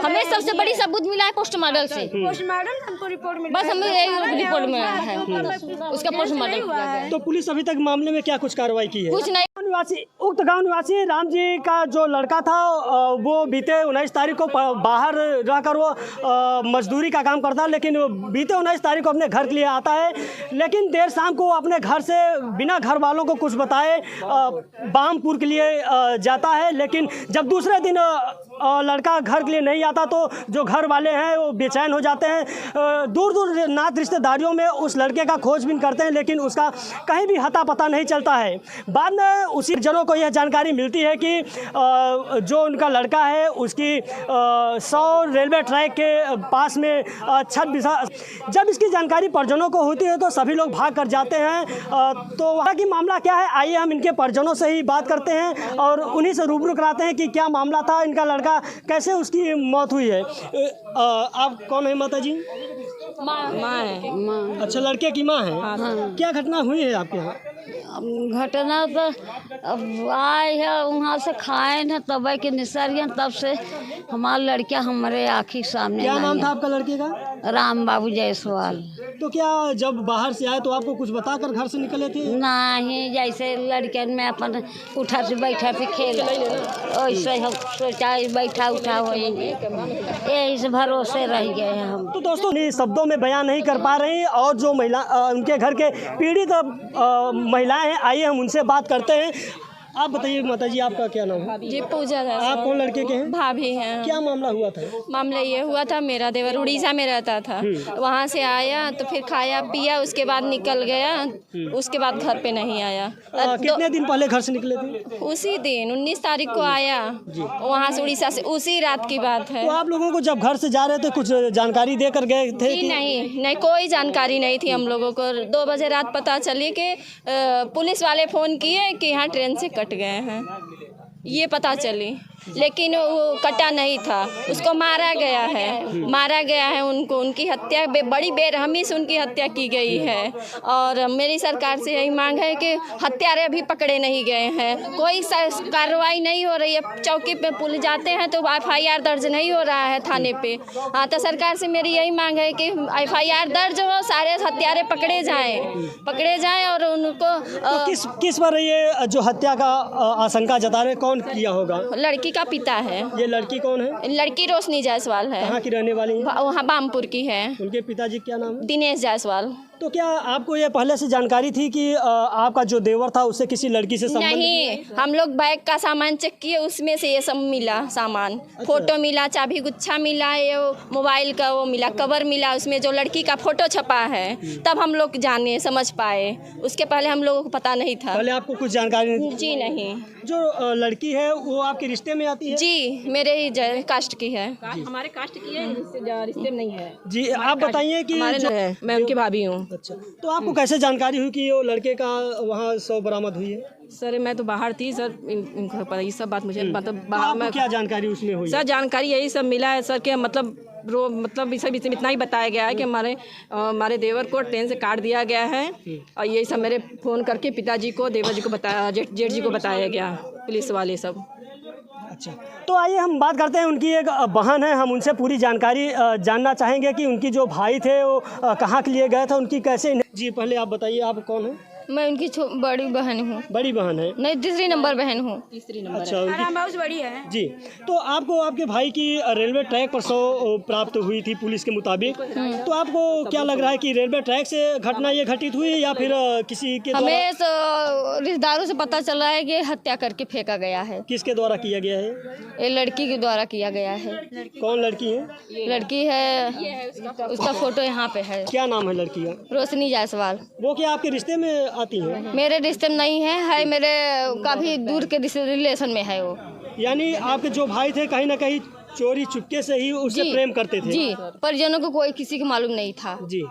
हमें सबसे बड़ी सबूत मिला है पोस्टमार्टम से। पोस्टमार्टम हमको रिपोर्ट मिला, बस हमें यही रिपोर्ट मिला है, उसका पोस्टमार्टम किया गया। तो पुलिस अभी तक मामले में क्या कुछ कार्रवाई की है? कुछ नहीं। उक्त गांव निवासी राम जी का जो लड़का था वो बीते 19 तारीख को बाहर रहकर वो मजदूरी का काम करता है, लेकिन बीते 19 तारीख को अपने घर के लिए आता है, लेकिन देर शाम को अपने घर से बिना घर वालों को कुछ बताए बामपुर के लिए जाता है। लेकिन जब दूसरे दिन लड़का घर के लिए नहीं आता तो जो घर वाले हैं वो बेचैन हो जाते हैं। दूर दूर नात रिश्तेदारियों में उस लड़के का खोजबीन करते हैं, लेकिन उसका कहीं भी हता पता नहीं चलता है। बाद में उसी जनों को यह जानकारी मिलती है कि जो उनका लड़का है उसकी 100 रेलवे ट्रैक के पास में छत बिछा। जब इसकी जानकारी परिजनों को होती है तो सभी लोग भाग कर जाते हैं। तो वहाँ की मामला क्या है, आइए हम इनके परिजनों से ही बात करते हैं और उन्हीं से रूबरू कराते हैं कि क्या मामला था, इनका लड़का कैसे उसकी मौत हुई है। आप कौन है माता जी? माँ है। माँ। अच्छा, लड़के की माँ है। हाँ। क्या घटना हुई है आपके यहाँ? घटना तो अब आए है वहाँ से खाए न तब के निसरियन, तब से हमारा लड़का हमारे आँखी सामने। क्या नाम था आपका लड़के का? राम बाबू जायसवाल। तो क्या जब बाहर से आए तो आपको कुछ बताकर घर से निकले थे? नहीं, जैसे लड़के में अपन उठा से बैठा पे खेल वैसे हम सोचा बैठा उठा हो, यही से भरोसे रह गए हैं हम। तो दोस्तों शब्दों में बयान नहीं कर पा रही और जो महिला उनके घर के पीड़ित महिलाएं हैं, आइए हम उनसे बात करते हैं। आप बताइए माता जी, आपका क्या नाम है? जी पूजा है। आप कौन लड़के के हैं? भाभी हैं। क्या मामला हुआ था? मामला ये हुआ था, मेरा देवर उड़ीसा में रहता था, वहाँ से आया तो फिर खाया पिया, उसके बाद निकल गया, उसके बाद घर पे नहीं आया। कितने दिन पहले घर से निकले थे? उसी दिन 19 तारीख को आया वहाँ से, उड़ीसा से, उसी रात की बात है। तो आप लोगों को जब घर से जा रहे थे कुछ जानकारी देकर गए थे? जी नहीं, कोई जानकारी नहीं थी हम लोगों को। 2 बजे रात पता चली कि पुलिस वाले फ़ोन किए कि यहाँ ट्रेन से कट गए हैं, ये पता चली, लेकिन वो कटा नहीं था, उसको मारा गया है उनको, उनकी हत्या बड़ी बेरहमी से उनकी हत्या की गई है। और मेरी सरकार से यही मांग है कि हत्यारे अभी पकड़े नहीं गए हैं, कोई कार्रवाई नहीं हो रही है। चौकी पे पुलिस जाते हैं तो FIR दर्ज नहीं हो रहा है थाने पे। हाँ, तो सरकार से मेरी यही मांग है कि FIR दर्ज हो, सारे हत्यारे पकड़े जाएं और उनको तो किस पर ये जो हत्या का आशंका जता रहे, कौन किया होगा? लड़की का पिता है। ये लड़की कौन है? लड़की रोशनी जायसवाल है। कहाँ की रहने वाली है? वहाँ बामपुर की है। उनके पिताजी क्या नाम है? दिनेश जायसवाल। तो क्या आपको ये पहले से जानकारी थी कि आपका जो देवर था उससे किसी लड़की से संबंध? नहीं, हम लोग बैग का सामान चेक किए, उसमें से ये सब मिला सामान। अच्छा। फोटो मिला, चाबी गुच्छा मिला, ये मोबाइल का वो मिला, कवर मिला, उसमें जो लड़की का फोटो छपा है, तब हम लोग जाने समझ पाए, उसके पहले हम लोगों को पता नहीं था। पहले आपको कुछ जानकारी नहीं थी? जी नहीं। जो लड़की है वो आपके रिश्ते में आती है? जी, मेरे ही कास्ट की है। हमारे कास्ट की है, रिश्ते में नहीं है। जी, आप बताइए कि मैं उनकी भाभी हूँ। अच्छा, तो आपको कैसे जानकारी हुई कि वो लड़के का वहाँ 100 बरामद हुई है? सर मैं तो बाहर थी सर, इनको पता ये सब बात मुझे मतलब क्या जानकारी उसमें हुई? सर जानकारी यही सब मिला है सर कि मतलब इतना ही बताया गया है कि हमारे देवर को ट्रेन से काट दिया गया है, और यही सब मेरे फ़ोन करके पिताजी को, देवर जी को बताया, जेठ जी को बताया गया, पुलिस वाले सब। अच्छा, तो आइए हम बात करते हैं, उनकी एक बहन है, हम उनसे पूरी जानकारी जानना चाहेंगे कि उनकी जो भाई थे वो कहाँ के लिए गए थे, उनकी कैसे। जी पहले आप बताइए, आप कौन है? मैं उनकी बड़ी बहन हूँ। बड़ी बहन है? नहीं, तीसरी नंबर बहन हूँ। अच्छा, बहुत बड़ी है जी। तो आपको आपके भाई की रेलवे ट्रैक पर 100 प्राप्त हुई थी पुलिस के मुताबिक, तो आपको क्या लग रहा है कि रेलवे ट्रैक से घटना ये घटित हुई या फिर किसी के? हमें रिश्तेदारों से पता चला है कि हत्या करके फेंका गया है। किसके द्वारा किया गया है? ये लड़की के द्वारा किया गया है। कौन लड़की है? लड़की है, उसका फोटो यहाँ पे है। क्या नाम है लड़की का? रोशनी जायसवाल। वो क्या आपके रिश्ते में आती है? मेरे रिश्ते में नहीं है, मेरे काफी दूर के रिलेशन में है वो। यानी आपके जो भाई थे कहीं ना कहीं चोरी चुपके से ही उससे प्रेम करते थे? जी, परिजनों को कोई किसी को मालूम नहीं था जी।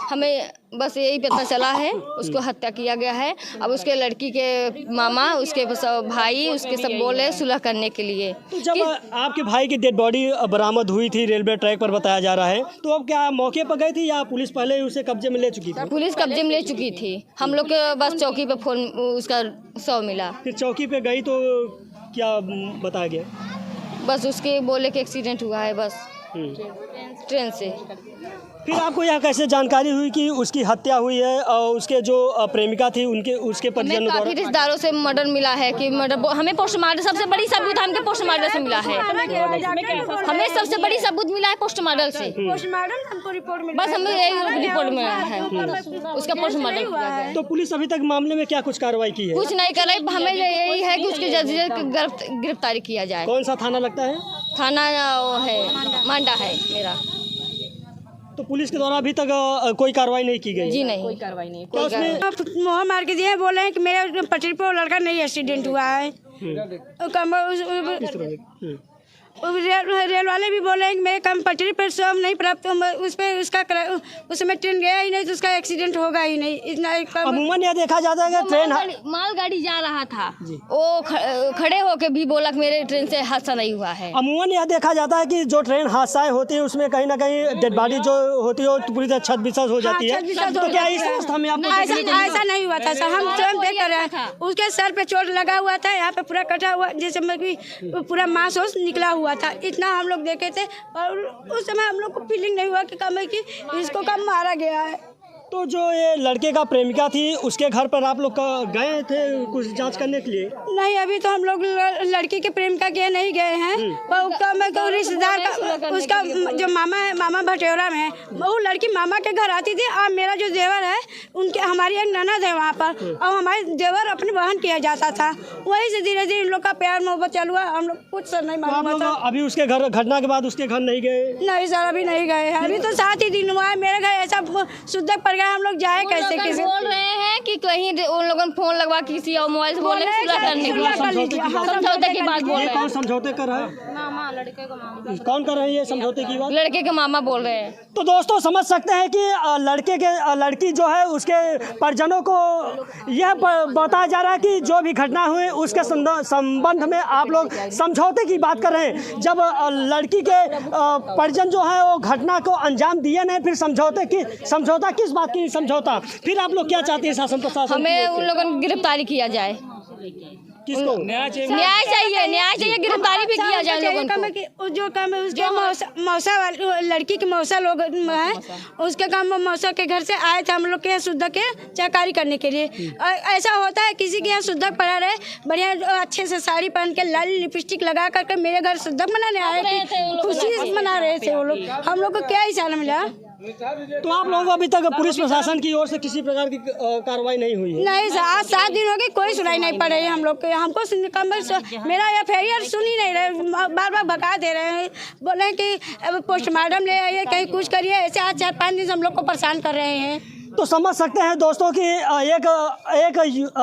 हमें बस यही पता चला है उसको हत्या किया गया है। अब उसके लड़की के मामा, उसके भाई, उसके सब बोले सुलह करने के लिए। तो जब आपके भाई की डेड बॉडी बरामद हुई थी रेलवे ट्रैक पर बताया जा रहा है, तो अब क्या मौके पर गई थी या पुलिस पहले ही उसे कब्जे में ले चुकी थी? पुलिस कब्जे में ले चुकी थी, हम लोग के बस चौकी पे फोन उसका 100 मिला। फिर चौकी पे गई तो क्या बताया गया? बस उसके बोले कि एक्सीडेंट हुआ है बस ट्रेन से। फिर आपको यह कैसे जानकारी हुई कि उसकी हत्या हुई है और उसके जो प्रेमिका थी उसके हमें परिजनों काफ़ी द्वारा? रिश्तेदारों से मर्डर मिला है कि मर्डर हमें पोस्टमार्टम सबसे बड़ी सबूत हमके पोस्टमार्टम से मिला है। हमें सबसे बड़ी सबूत मिला है पोस्टमार्टम से। पोस्टमार्टम हमको रिपोर्ट मिला, बस हमें यही रिपोर्ट मिला है उसका पोस्टमार्टम किया गया है। तो पुलिस अभी तक मामले में क्या कुछ कार्रवाई की है? कुछ नहीं कर रही, हमें यही है कि उसकी जल्द से जल्द गिरफ्तारी किया जाए। कौन सा थाना लगता है? थाना वो है मांडा है मेरा। तो पुलिस के द्वारा अभी तक कोई कार्रवाई नहीं की गई? जी नहीं, कोई कार्रवाई नहीं। क्या उसमें मुँह मार के दिए, बोले हैं कि मेरे पटरी पे वो लड़का नहीं एक्सीडेंट हुआ है। रेल वाले भी बोले हैं कि मेरे कम पटरी पर सब नहीं प्राप्त, उस पर उसका उसमें ट्रेन गया ही नहीं तो उसका एक्सीडेंट होगा ही नहीं। इतना अमूमन यह देखा जाता है कि ट्रेन मालगाड़ी जा रहा था, वो खड़े होके भी बोला कि मेरे ट्रेन से हादसा नहीं हुआ है। अमूमन यह देखा जाता है कि जो ट्रेन हादसाएं होती है उसमें कहीं ना कहीं डेड बॉडी जो होती है वो पूरी तरह छत बिछत हो जाती है। तो क्या इस अवस्था में आपको ऐसा नहीं हुआ था सर, हम स्वयं देख कर रहे हैं। उसके सर पे चोट लगा हुआ था, यहाँ पे पूरा कटा हुआ, जैसे मतलब पूरा मांस निकला हुआ था। इतना हम लोग देखे थे और उस समय हम लोग को फीलिंग नहीं हुआ कि कम है कि इसको कम मारा गया है। तो जो ये लड़के का प्रेमिका थी उसके घर पर आप लोग गए थे कुछ जांच करने के लिए? नहीं, अभी तो हम लोग लड़की के प्रेमिका के नहीं गए हैं। वो रिश्तेदार का उसका जो मामा है, मामा भटेरा में, वो लड़की मामा के घर आती थी। और मेरा जो देवर है उनके, हमारी एक ननद है वहाँ पर, और हमारे देवर अपनी बहन किया जाता था। वहीं से धीरे धीरे इन लोग का प्यार मोहब्बत चालू हुआ। हम लोग कुछ सर नहीं मालूम था। अभी उसके घर घटना के बाद उसके घर नहीं गए? नहीं सर, अभी नहीं गए। अभी तो 7 ही दिन हुआ है। मेरे घर ऐसा शुद्ध पड़ गया, हम लोग जाए कैसे? किसी बोल रहे हैं कि कहीं उन लोगों ने फोन लगवा किसी और मोबाइल से बोले समझौते की बात बोल रहे हैं। कौन समझौते कर रहा है? मामा, लड़के का मामा। कौन कर रहे हैं ये समझौते की बात? लड़के के मामा बोल रहे हैं। तो दोस्तों समझ सकते हैं कि लड़की जो है उसके परिजनों को यह बताया जा रहा है कि जो भी घटना हुई उसके संबंध में आप लोग समझौते की बात कर रहे हैं। जब लड़की के परिजन जो है वो घटना को अंजाम दिए नहीं, फिर समझौता किस बात की समझौता? फिर आप लोग क्या चाहते हैं शासन प्रशासन? हमें उन लोगों को गिरफ्तारी किया जाए। किसको? न्याय चाहिए, गिरफ्तारी भी किया जाए लोगों को। जो काम है उसके मौसा वाले, लड़की के मौसा लोग हैं, उसके काम मौसा के घर से आए थे हम लोग के यहाँ शुद्धक के चहकारी करने के लिए। ऐसा होता है किसी के यहाँ शुद्धक पड़ा रहे, बढ़िया अच्छे से साड़ी पहन के लाल लिपस्टिक लगा करके मेरे घर शुद्धक मनाने आए थे, खुशी मना रहे थे वो लोग। हम लोग को क्या इशारा मिला? तो आप लोगों को अभी तक पुलिस प्रशासन की ओर से किसी प्रकार की कार्रवाई नहीं हुई है? नहीं सर, आज 7 दिन हो गए, कोई सुनाई नहीं पड़ रही है हम लोग को। हमको मेरा FIR सुन ही नहीं रहे, बार बार भगा दे रहे हैं। बोले कि पोस्टमार्टम ले आइए, कहीं कुछ करिए। ऐसे आज 4-5 दिन से हम लोग को परेशान कर रहे हैं। तो समझ सकते हैं दोस्तों कि एक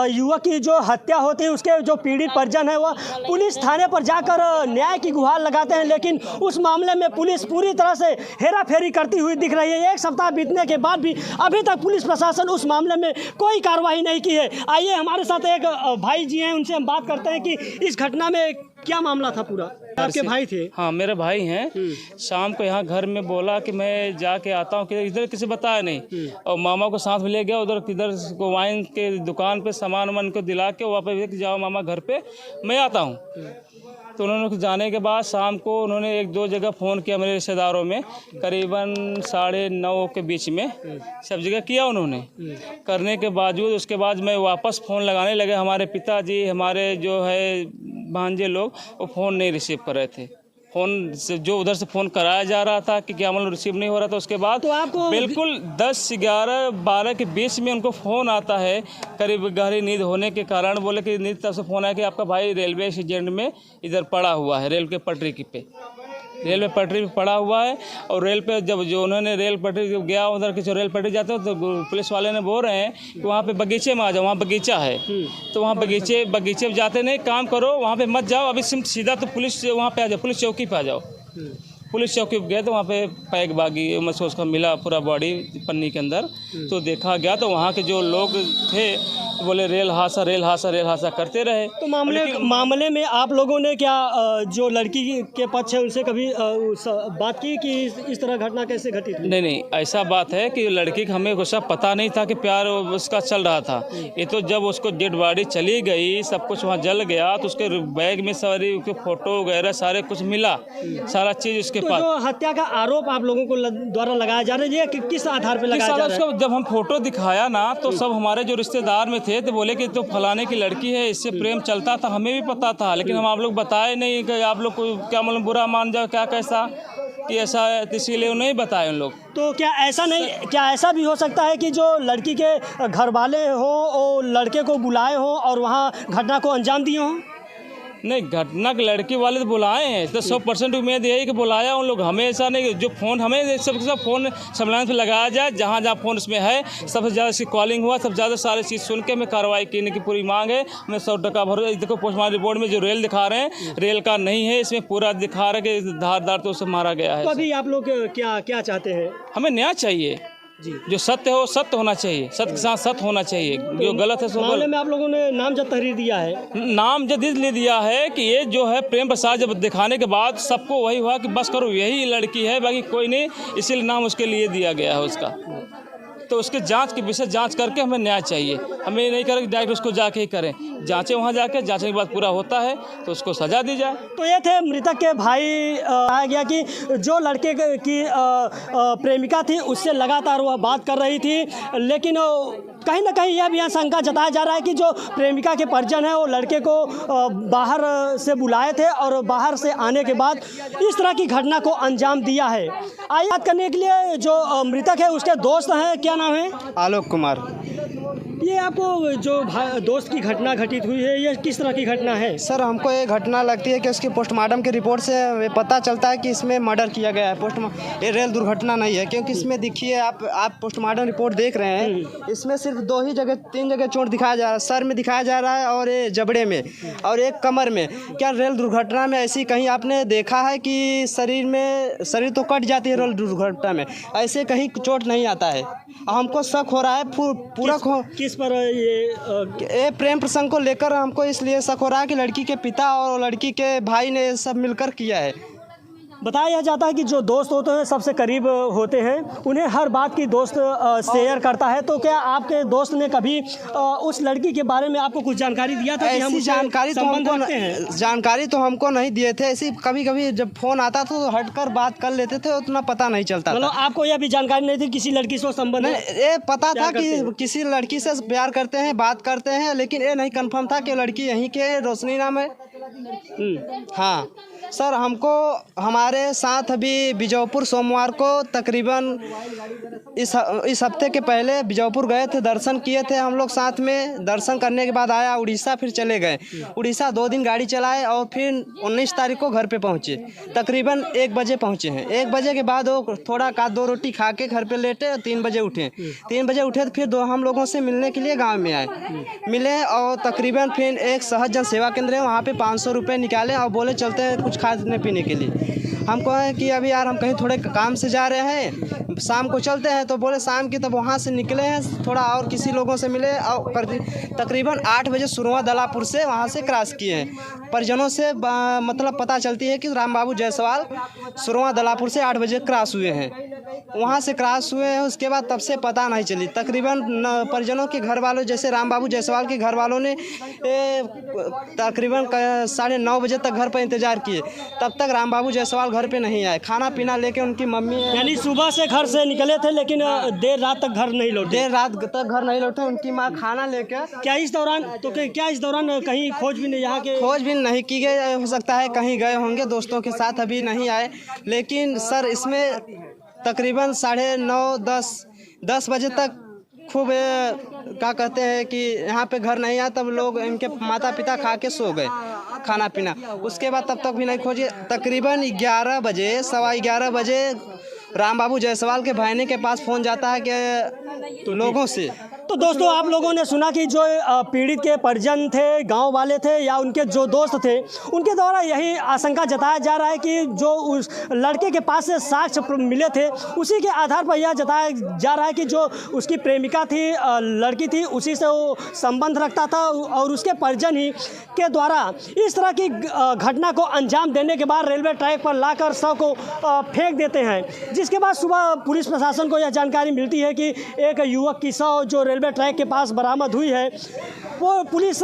युवक की जो हत्या होती है उसके जो पीड़ित परिजन है वह पुलिस थाने पर जाकर न्याय की गुहार लगाते हैं, लेकिन उस मामले में पुलिस पूरी तरह से हेराफेरी करती हुई दिख रही है। 1 सप्ताह बीतने के बाद भी अभी तक पुलिस प्रशासन उस मामले में कोई कार्रवाई नहीं की है। आइए हमारे साथ एक भाई जी हैं, उनसे हम बात करते हैं कि इस घटना में क्या मामला था पूरा। आपके भाई थे? हाँ, मेरे भाई हैं। शाम को यहाँ घर में बोला कि मैं जाके आता हूँ, इधर किसी बताया नहीं, और मामा को साथ में ले गया उधर किधर को वाइन के दुकान पे सामान वामान को दिला के वहाँ पे जाओ मामा घर पे, मैं आता हूँ। तो उन्होंने जाने के बाद शाम को उन्होंने 1-2 जगह फ़ोन किया मेरे रिश्तेदारों में, करीबन 9:30 के बीच में सब जगह किया उन्होंने। करने के बावजूद उसके बाद मैं वापस फ़ोन लगाने लगे, हमारे पिताजी, हमारे जो है भांजे लोग, वो फ़ोन नहीं रिसीव कर रहे थे। फ़ोन से जो उधर से फ़ोन कराया जा रहा था कि क्या मतलब रिसीव नहीं हो रहा था। उसके बाद तो आपको बिल्कुल 10, 11, 12 के बीच में उनको फ़ोन आता है, करीब गहरी नींद होने के कारण। बोले कि नींद तब से फ़ोन आया कि आपका भाई रेलवे एक्सीडेंट में इधर पड़ा हुआ है, रेल के पटरी पे रेलवे पटरी पे पड़ा हुआ है। और रेल पे जब जो उन्होंने रेल पटरी जब गया उधर के जो रेल पटरी जाते हो तो पुलिस वाले ने बोल रहे हैं कि वहाँ पे बगीचे में आ जाओ, वहाँ बगीचा है। तो वहाँ बगीचे में जाते नहीं, काम करो वहाँ पे मत जाओ, अभी सीधा तो पुलिस वहाँ पे आ जाओ, पुलिस चौकी पे आ जाओ। पुलिस चौकी पे गए तो वहाँ पे पैक बागी में से उसका मिला पूरा बॉडी पन्नी के अंदर। तो देखा गया तो वहाँ के जो लोग थे बोले रेल हादसा करते रहे। तो मामले में आप लोगों ने क्या जो लड़की के पक्ष है उनसे कभी बात की कि इस तरह घटना कैसे घटी थी? नहीं, ऐसा बात है कि लड़की का हमें गुस्सा पता नहीं था कि प्यार उसका चल रहा था। ये तो जब उसको डेड बॉडी चली गई, सब कुछ वहाँ जल गया, तो उसके बैग में सारी उसके फोटो वगैरह सारे कुछ मिला, सारा चीज़ उसके पास। जो हत्या का आरोप आप लोगों को द्वारा लगाया जा रहा है, किस आधार पर लगाया जा रहा है? जब हम फोटो दिखाया ना तो सब हमारे जो रिश्तेदार में थे तो बोले कि तो फलाने की लड़की है, इससे प्रेम चलता था, हमें भी पता था, लेकिन हम आप लोग बताए नहीं कि आप लोग को क्या मतलब बुरा मान जाओ क्या कैसा कि ऐसा है, इसीलिए नहीं बताए उन लोग। तो क्या ऐसा भी हो सकता है कि जो लड़की के घर वाले हो और लड़के को बुलाए हो और वहाँ घटना को अंजाम दिए हों? नहीं, घटना के लड़की वाले तो बुलाए हैं, तो 100% उम्मीद यही कि बुलाया उन लोग। हमें ऐसा नहीं, जो फ़ोन हमें सब फ़ोन सर्विलांस पे लगाया जाए, जहाँ फ़ोन उसमें है सबसे ज़्यादा इसकी कॉलिंग हुआ, सबसे ज़्यादा सारी चीज़ सुन के हमें कार्रवाई करने की पूरी मांग है। हमें 100% भरोसा। देखो पोस्टमार्टम रिपोर्ट में जो रेल दिखा रहे हैं, रेल का नहीं है, इसमें पूरा दिखा रहा है कि धारदार तो उसे मारा गया है। तो अभी आप लोग क्या चाहते हैं? हमें न्याय चाहिए जी, जो सत्य हो सत्य होना चाहिए, सत्य के साथ सत्य होना चाहिए, जो गलत है सो गलत। मामले में आप लोगों ने नामजद तहरीर दिया है? नामजद इसलिए दिया है कि ये जो है प्रेम प्रसाद जब दिखाने के बाद सबको वही हुआ कि बस करो यही लड़की है, बाकी कोई नहीं, इसीलिए नाम उसके लिए दिया गया है उसका। तो उसके जांच के विशेष जांच करके हमें न्याय चाहिए। हमें नहीं करें डायरेक्ट उसको जाके ही करें, जांचें वहाँ जाके, जांचने के बाद पूरा होता है तो उसको सजा दी जाए। तो ये थे मृतक के भाई। आया गया कि जो लड़के की प्रेमिका थी उससे लगातार वह बात कर रही थी, लेकिन कहीं ना कहीं यह भी आशंका जताया जा रहा है कि जो प्रेमिका के परिजन है वो लड़के को बाहर से बुलाए थे और बाहर से आने के बाद इस तरह की घटना को अंजाम दिया है। आइए बात करने के लिए जो मृतक है उसके दोस्त हैं, क्या नाम है? आलोक कुमार। ये आपको जो दोस्त की घटना घटित हुई है, ये किस तरह की घटना है? सर हमको ये घटना लगती है कि उसकी पोस्टमार्टम की रिपोर्ट से पता चलता है कि इसमें मर्डर किया गया है। ये रेल दुर्घटना नहीं है, क्योंकि इसमें देखिए आप पोस्टमार्टम रिपोर्ट देख रहे हैं, इसमें सिर्फ 3 जगह चोट दिखाया जा रहा है। सर में दिखाया जा रहा है और ये जबड़े में और एक कमर में। क्या रेल दुर्घटना में ऐसी कहीं आपने देखा है कि शरीर तो कट जाती है रेल दुर्घटना में, ऐसे कहीं चोट नहीं आता है। हमको शक हो रहा है पूरा किस पर ये प्रेम प्रसंग को लेकर हमको इसलिए शक हो रहा है कि लड़की के पिता और लड़की के भाई ने सब मिलकर किया है। बताया जाता है कि जो दोस्त होते हैं सबसे करीब होते हैं, उन्हें हर बात की दोस्त शेयर करता है। तो क्या आपके दोस्त ने कभी उस लड़की के बारे में आपको कुछ जानकारी दिया था कि हम जानकारी तो हमको नहीं दिए थे। ऐसी कभी जब फोन आता तो हटकर बात कर लेते थे, उतना पता नहीं चलता। मतलब आपको यह भी जानकारी नहीं थी किसी लड़की से संबंध? ये पता था कि किसी लड़की से प्यार करते हैं, बात करते हैं, लेकिन ये नहीं कंफर्म था कि लड़की यहीं के रोशनी नाम है। हाँ सर, हमको हमारे साथ अभी बीजापुर सोमवार को तकरीबन इस हफ्ते के पहले बीजापुर गए थे, दर्शन किए थे हम लोग साथ में। दर्शन करने के बाद आया उड़ीसा, फिर चले गए उड़ीसा। 2 दिन गाड़ी चलाए और फिर 19 तारीख को घर पे पहुँचे। तकरीबन 1 बजे पहुँचे हैं। 1 बजे के बाद वो थोड़ा 2 रोटी खा के घर पे लेटे, 3 बजे उठे। 3 बजे उठे तो फिर हम लोगों से मिलने के लिए गाँव में आए, मिले और तकरीबन फिर एक सहज जन सेवा केंद्र है, वहाँ पे 500 रुपये निकाले और बोले चलते हैं कुछ खाने पीने के लिए। हम कहे कि अभी यार हम कहीं थोड़े काम से जा रहे हैं, शाम को चलते हैं। तो बोले शाम की, तब वहाँ से निकले हैं थोड़ा और किसी लोगों से मिले और तकरीबन 8 बजे सुरवा दलापुर से वहाँ से क्रॉस किए हैं। परिजनों से मतलब पता चलती है कि राम बाबू जायसवाल सुरवा दलापुर से 8 बजे क्रॉस हुए हैं, वहाँ से क्रॉस हुए हैं। उसके बाद तब से पता नहीं चली। तकरीबन परिजनों के घर वालों, जैसे राम बाबू जायसवाल के घर वालों ने तकरीबन 9:30 बजे तक घर पर इंतज़ार किए, तब तक राम बाबू जायसवाल घर पे नहीं आए। खाना पीना लेके उनकी मम्मी, यानी सुबह से घर से निकले थे लेकिन देर रात तक घर नहीं लौटे। उनकी माँ खाना लेकर क्या इस दौरान कहीं खोजबीन यहाँ के खोजबीन नहीं की गई? हो सकता है कहीं गए होंगे दोस्तों के साथ, अभी नहीं आए। लेकिन सर इसमें तकरीबन 9:30 10 बजे तक खूब क्या कहते हैं कि यहाँ पे घर नहीं आया, तब लोग इनके माता पिता खा के सो गए खाना पीना। उसके बाद तब तक भी नहीं खोजे। तकरीबन 11 बजे 11:15 बजे राम बाबू जायसवाल के भाईने के पास फ़ोन जाता है कि लोगों से तो दोस्तों आप लोगों ने सुना कि जो पीड़ित के परिजन थे, गांव वाले थे या उनके जो दोस्त थे, उनके द्वारा यही आशंका जताया जा रहा है कि जो उस लड़के के पास से साक्ष्य मिले थे उसी के आधार पर यह जताया जा रहा है कि जो उसकी प्रेमिका थी, लड़की थी, उसी से वो संबंध रखता था और उसके परिजन ही के द्वारा इस तरह की घटना को अंजाम देने के बाद रेलवे ट्रैक पर लाकर शव को फेंक देते हैं। जिसके बाद सुबह पुलिस प्रशासन को यह जानकारी मिलती है कि एक युवक की शव जो रेलवे ट्रैक के पास बरामद हुई है वो पुलिस